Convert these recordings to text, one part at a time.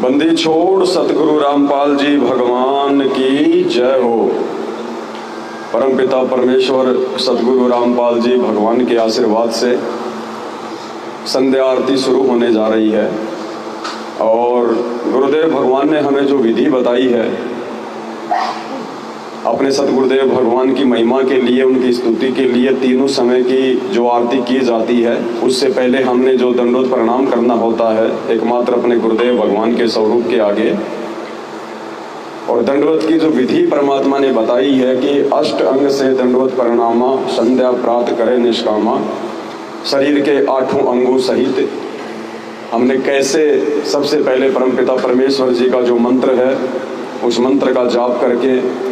बंदी छोड़ सतगुरु रामपाल जी भगवान की जय हो। परमपिता परमेश्वर सतगुरु रामपाल जी भगवान के आशीर्वाद से संध्या आरती शुरू होने जा रही है और गुरुदेव भगवान ने हमें जो विधि बताई है अपने सतगुरुदेव भगवान की महिमा के लिए, उनकी स्तुति के लिए तीनों समय की जो आरती की जाती है, उससे पहले हमने जो दंडवत प्रणाम करना होता है एकमात्र अपने गुरुदेव भगवान के स्वरूप के आगे। और दंडवत की जो विधि परमात्मा ने बताई है कि अष्ट अंग से दंडवत प्रणामा, संध्या प्राप्त करे निष्कामा, शरीर के 8 अंगों सहित हमने कैसे सबसे पहले परमपिता परमेश्वर जी का जो मंत्र है उस मंत्र का जाप करके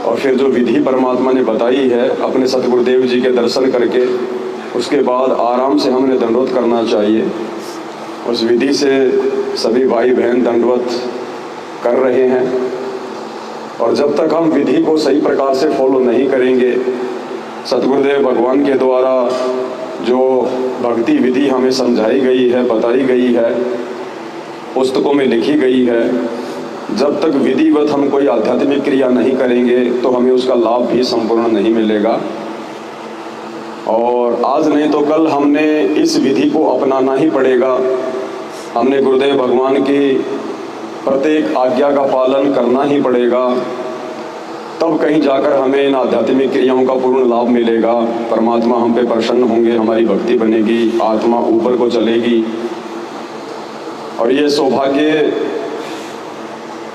और फिर जो विधि परमात्मा ने बताई है अपने सतगुरुदेव जी के दर्शन करके उसके बाद आराम से हमने दंडवत करना चाहिए। उस विधि से सभी भाई बहन दंडवत कर रहे हैं और जब तक हम विधि को सही प्रकार से फॉलो नहीं करेंगे, सतगुरुदेव भगवान के द्वारा जो भक्ति विधि हमें समझाई गई है, बताई गई है, पुस्तकों में लिखी गई है, जब तक विधिवत हम कोई आध्यात्मिक क्रिया नहीं करेंगे तो हमें उसका लाभ भी संपूर्ण नहीं मिलेगा। और आज नहीं तो कल हमने इस विधि को अपनाना ही पड़ेगा। हमने गुरुदेव भगवान की प्रत्येक आज्ञा का पालन करना ही पड़ेगा, तब कहीं जाकर हमें इन आध्यात्मिक क्रियाओं का पूर्ण लाभ मिलेगा। परमात्मा हम पे प्रसन्न होंगे, हमारी भक्ति बनेगी, आत्मा ऊपर को चलेगी। और ये सौभाग्य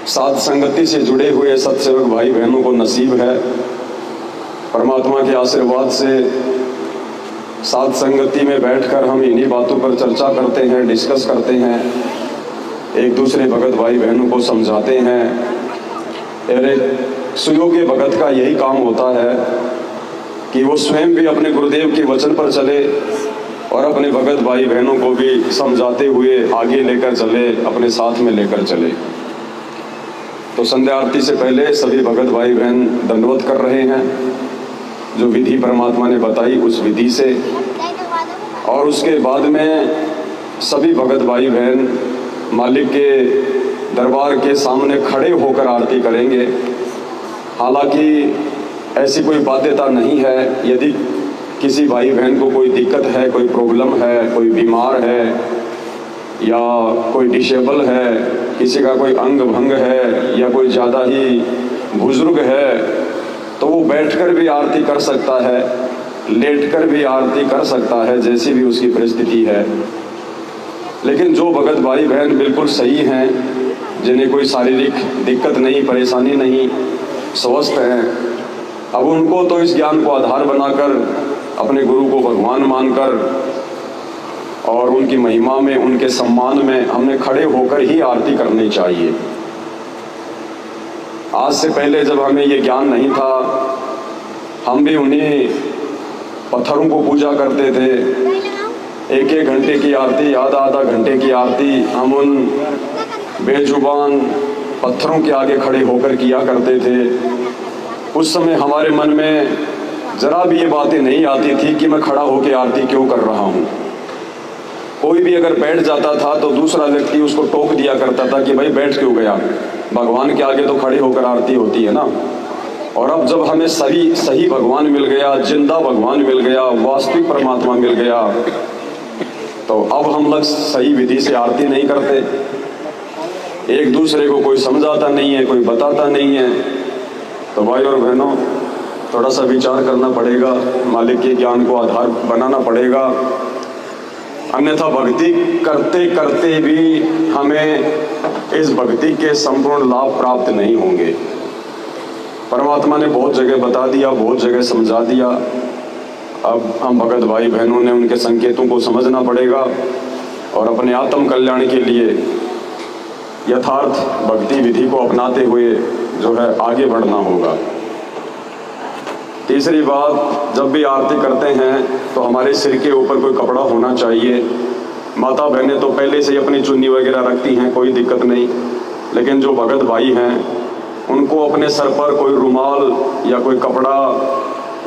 साध संगति से जुड़े हुए सत्सेवक भाई बहनों को नसीब है। परमात्मा के आशीर्वाद से साध संगति में बैठकर हम इन्हीं बातों पर चर्चा करते हैं, डिस्कस करते हैं, एक दूसरे भगत भाई बहनों को समझाते हैं। सुयोग्य भगत का यही काम होता है कि वो स्वयं भी अपने गुरुदेव के वचन पर चले और अपने भगत भाई बहनों को भी समझाते हुए आगे लेकर चले, अपने साथ में लेकर चले। तो संध्या आरती से पहले सभी भगत भाई बहन दंडवत कर रहे हैं जो विधि परमात्मा ने बताई उस विधि से, और उसके बाद में सभी भगत भाई बहन मालिक के दरबार के सामने खड़े होकर आरती करेंगे। हालांकि ऐसी कोई बाध्यता नहीं है, यदि किसी भाई बहन को कोई दिक्कत है, कोई प्रॉब्लम है, कोई बीमार है या कोई डिसेबल है, किसी का कोई अंग भंग है या कोई ज़्यादा ही बुजुर्ग है, तो वो बैठकर भी आरती कर सकता है, लेटकर भी आरती कर सकता है, जैसी भी उसकी परिस्थिति है। लेकिन जो भगत भाई बहन बिल्कुल सही हैं, जिन्हें कोई शारीरिक दिक्कत नहीं, परेशानी नहीं, स्वस्थ हैं, अब उनको तो इस ज्ञान को आधार बनाकर अपने गुरु को भगवान मानकर और उनकी महिमा में, उनके सम्मान में हमने खड़े होकर ही आरती करनी चाहिए। आज से पहले जब हमें ये ज्ञान नहीं था, हम भी उन्हीं पत्थरों को पूजा करते थे। 1-1 घंटे की आरती, आधा घंटे की आरती हम उन बेजुबान पत्थरों के आगे खड़े होकर किया करते थे। उस समय हमारे मन में जरा भी ये बातें नहीं आती थी कि मैं खड़ा होकर आरती क्यों कर रहा हूँ। कोई भी अगर बैठ जाता था तो दूसरा व्यक्ति उसको टोक दिया करता था कि भाई बैठ क्यों गया, भगवान के आगे तो खड़े होकर आरती होती है ना। और अब जब हमें सही भगवान मिल गया, जिंदा भगवान मिल गया, वास्तविक परमात्मा मिल गया, तो अब हम लोग सही विधि से आरती नहीं करते। एक दूसरे को कोई समझाता नहीं है, कोई बताता नहीं है। तो भाई और बहनों, थोड़ा सा विचार करना पड़ेगा, मालिक के ज्ञान को आधार बनाना पड़ेगा, अन्यथा भक्ति करते करते भी हमें इस भक्ति के संपूर्ण लाभ प्राप्त नहीं होंगे। परमात्मा ने बहुत जगह बता दिया, बहुत जगह समझा दिया। अब हम भगत भाई बहनों ने उनके संकेतों को समझना पड़ेगा और अपने आत्म कल्याण के लिए यथार्थ भक्ति विधि को अपनाते हुए जो है आगे बढ़ना होगा। तीसरी बात, जब भी आरती करते हैं तो हमारे सिर के ऊपर कोई कपड़ा होना चाहिए। माता बहनें तो पहले से ही अपनी चुन्नी वगैरह रखती हैं, कोई दिक्कत नहीं, लेकिन जो भगत भाई हैं उनको अपने सर पर कोई रुमाल या कोई कपड़ा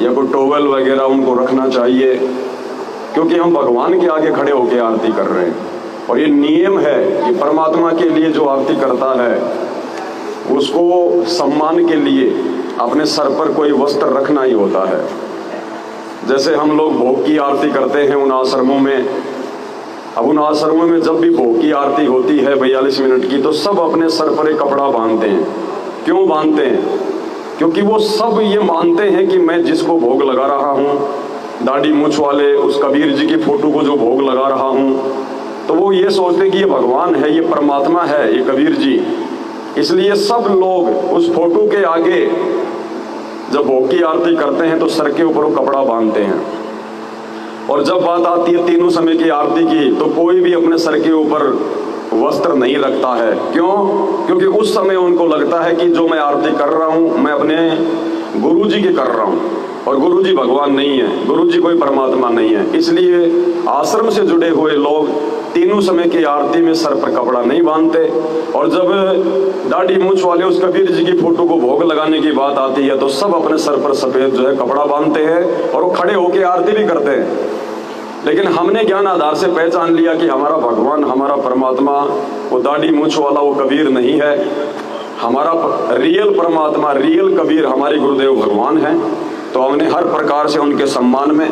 या कोई टॉवल वगैरह उनको रखना चाहिए, क्योंकि हम भगवान के आगे खड़े होकर आरती कर रहे हैं। और ये नियम है कि परमात्मा के लिए जो आरती करता है उसको सम्मान के लिए अपने सर पर कोई वस्त्र रखना ही होता है। जैसे हम लोग भोग की आरती करते हैं उन आश्रमों में, अब उन आश्रमों में जब भी भोग की आरती होती है 42 मिनट की, तो सब अपने सर पर एक कपड़ा बांधते हैं। क्यों बांधते हैं? क्योंकि वो सब ये मानते हैं कि मैं जिसको भोग लगा रहा हूँ, दाढ़ी मूछ वाले उस कबीर जी की फोटो को जो भोग लगा रहा हूँ, तो वो ये सोचते हैं कि ये भगवान है, ये परमात्मा है, ये कबीर जी। इसलिए सब लोग उस फोटो के आगे जब भोग की आरती करते हैं तो सर के ऊपर वो कपड़ा बांधते हैं। और जब बात आती है तीनों समय की आरती की, तो कोई भी अपने सर के ऊपर वस्त्र नहीं रखता है। क्यों? क्योंकि उस समय उनको लगता है कि जो मैं आरती कर रहा हूँ मैं अपने गुरु जी की कर रहा हूँ, और गुरु जी भगवान नहीं है, गुरु जी कोई परमात्मा नहीं है। इसलिए आश्रम से जुड़े हुए लोग तीनों समय की आरती में सर पर कपड़ा नहीं बांधते। और जब दाढ़ी मूछ वाले उस कबीर जी की फोटो को भोग लगाने की बात आती है तो सब अपने सर पर सफेद जो है कपड़ा बांधते हैं और वो खड़े होकर आरती भी करते हैं। लेकिन हमने ज्ञान आधार से पहचान लिया कि हमारा भगवान, हमारा परमात्मा वो दाढ़ी मूछ वाला वो कबीर नहीं है। हमारा रियल परमात्मा, रियल कबीर हमारे गुरुदेव भगवान हैं। तो हमने हर प्रकार से उनके सम्मान में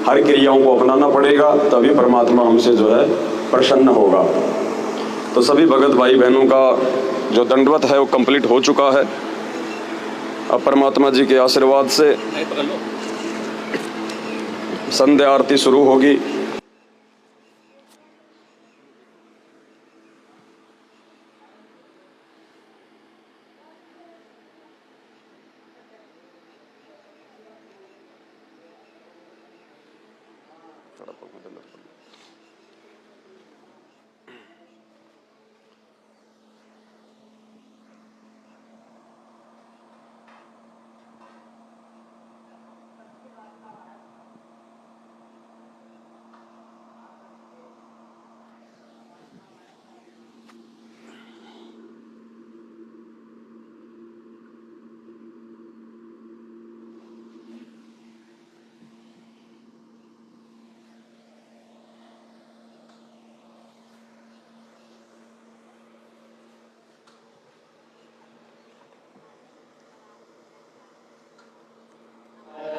हर क्रियाओं को अपनाना पड़ेगा, तभी परमात्मा हमसे जो है प्रसन्न होगा। तो सभी भगत भाई बहनों का जो दंडवत है वो कंप्लीट हो चुका है। अब परमात्मा जी के आशीर्वाद से संध्या आरती शुरू होगी।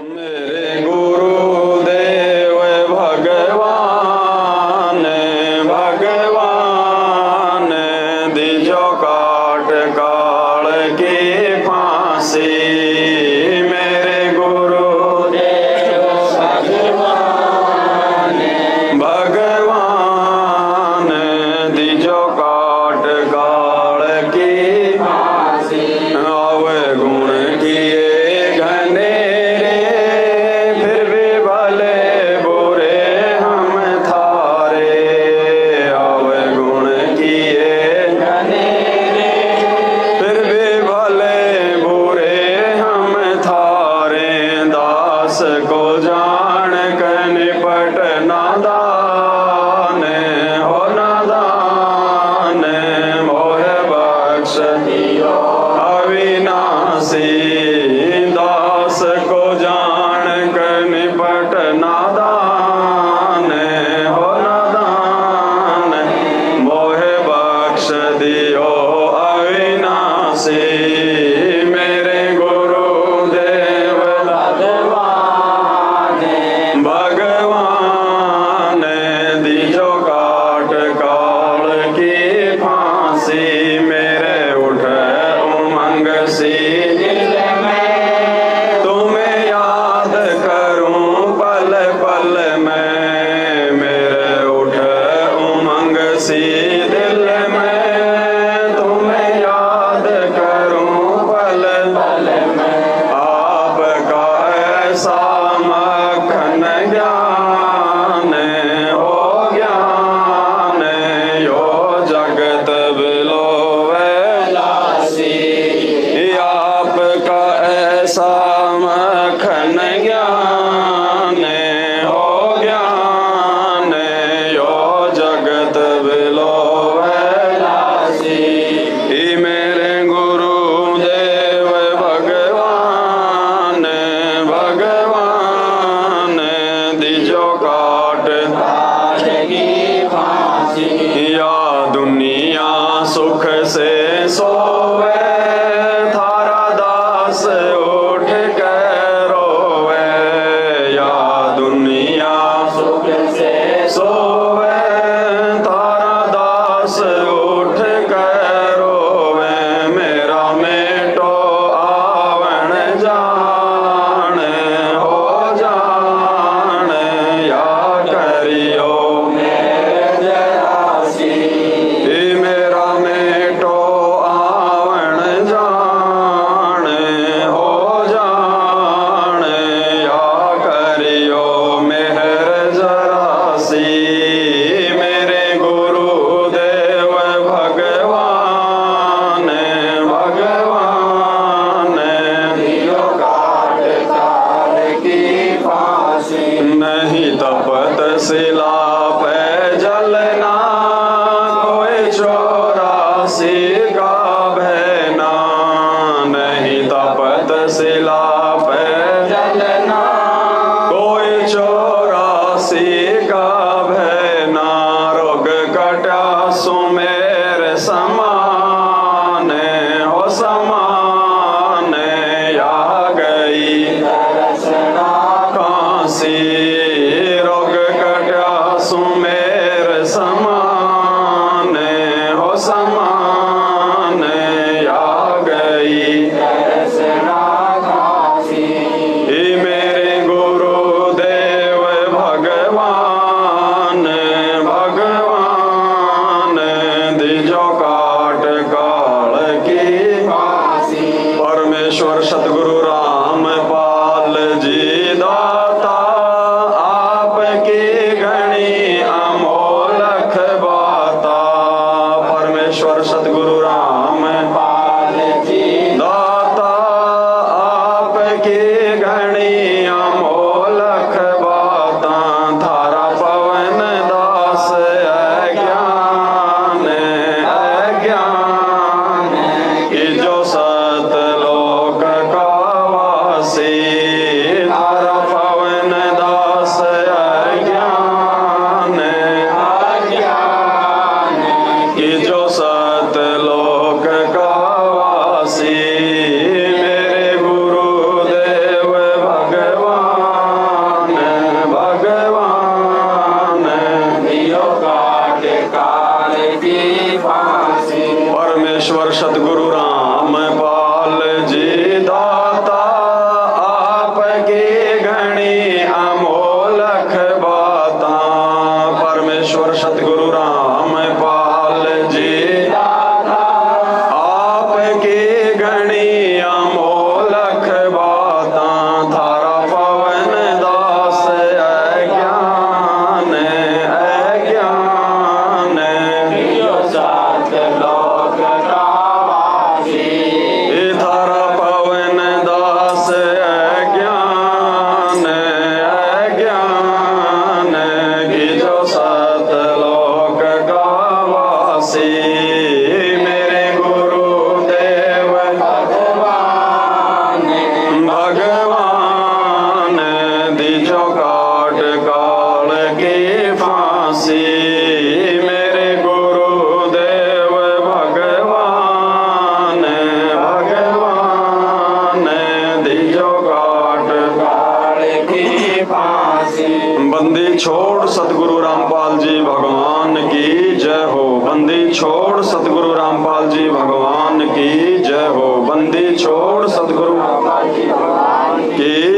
मेरे गुरुदेव भगवान, भगवान दीजो काट काल की फांसी। मेरे गुरुदेव भगवान, भगवान दीजो काट काल की फांसी। आवे गुण किए दिल में तुम्हें याद कर से सोवे थारा दास उठ के रोवे या दुनिया सुख से सोवे थारा दास उठ के रोवे मेरा मेटो आवण जान हो जान या करियो मेरा मेटो आवण जान हो जान या करियो मेहर जरासी मेरे गुरुदेव भगवान भगवान दियो काट काल की फांसी नहीं तपत शिला पे जलना कोई चौरासी का बहना नहीं तपत शिला पे जलना कोई चौरासी का बहना रोग कटा सुमेर समान हो समान या गई काशी रोग कटा सुमेर समान हो समान या गई मेरे गुरुदेव भगवान भगवान दिजो काट काल की परमेश्वर सतगुरु रामपाल जी दाता आपकी घनी अमोलख बाता परमेश्वर सतगुरु रामपाल जी दाता आपकी घनी अमोलख बाता थारा पवन दास अज्ञान अज्ञान कि जो सतलोक का वासी थारा पवन दास अज्ञान अज्ञान कि जो सतलोक का वासी मेरे गुरुदेव भगवान भगवान दियो काट काल की फांसी परमेश्वर सतगुरु रामपाल जी दाता आपकी घनी अमोलख बाता परमेश्वर सतगुरु रामपाल जी दाता आपकी घनी अमोलख बाता थारा पवन दास अज्ञान अज्ञान सात लोक का वासी थारा पवन दास अज्ञान अज्ञान कि जो सात लोक का वासी मेरे गुरुदेव भगवान भगवान दिजो काट काल की फांसी मेरे गुरुदेव भगवान भगवान दिजो काट काल की फांसी बंदी छोड़ सतगुरु रामपाल जी भगवान की जय हो बंदी छोड़ सतगुरु रामपाल जी भगवान की जय हो बंदी छोड़ सतगुरु रामपाल जी भगवान की